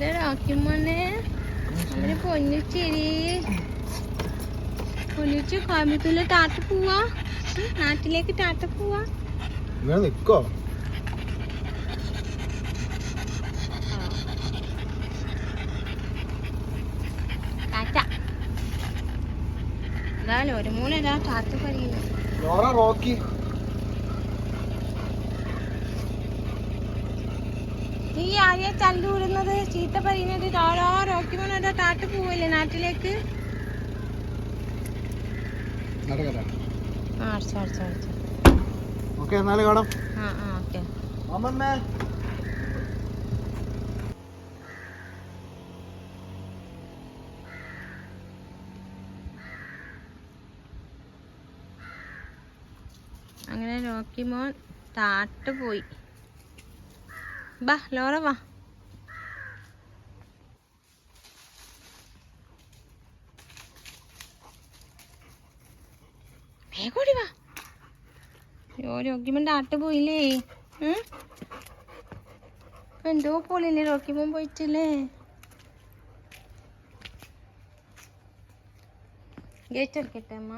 റോക്കിമോനെ അവര് പൊന്നിച്ചിരി പൊന്നിച്ചു കോയമ്പത്തൂരിലെ ടാറ്റ പോവാ, നാട്ടിലേക്ക് ടാറ്റ പോവാ. നിക്കോ ടാറ്റ എന്തായാലും ഒരു മൂന്നേതാ ടാറ്റ പറയുന്നു. റോക്കി നീ ആരെയാ തല്ലൂടുന്നത്, ചീത്ത പറയുന്നത്? റോക്കിമോനേതാ ടാറ്റ പോവല്ലേ നാട്ടിലേക്ക്? ഓക്കെ എന്നാലും കാണാം. ഓക്കെ. അങ്ങനെ റോക്കിമോൻ ടാറ്റ പോയി. ബാ ലോറ വാ. വേഗോടി വാ. റോക്കിമോൻ ടാറ്റ പോയില്ലേ? എന്തോ പോലില്ലേ റോക്കിമോൻ പോയിട്ടില്ലേ? ഗേറ്റ് എടുക്കട്ടെ അമ്മ.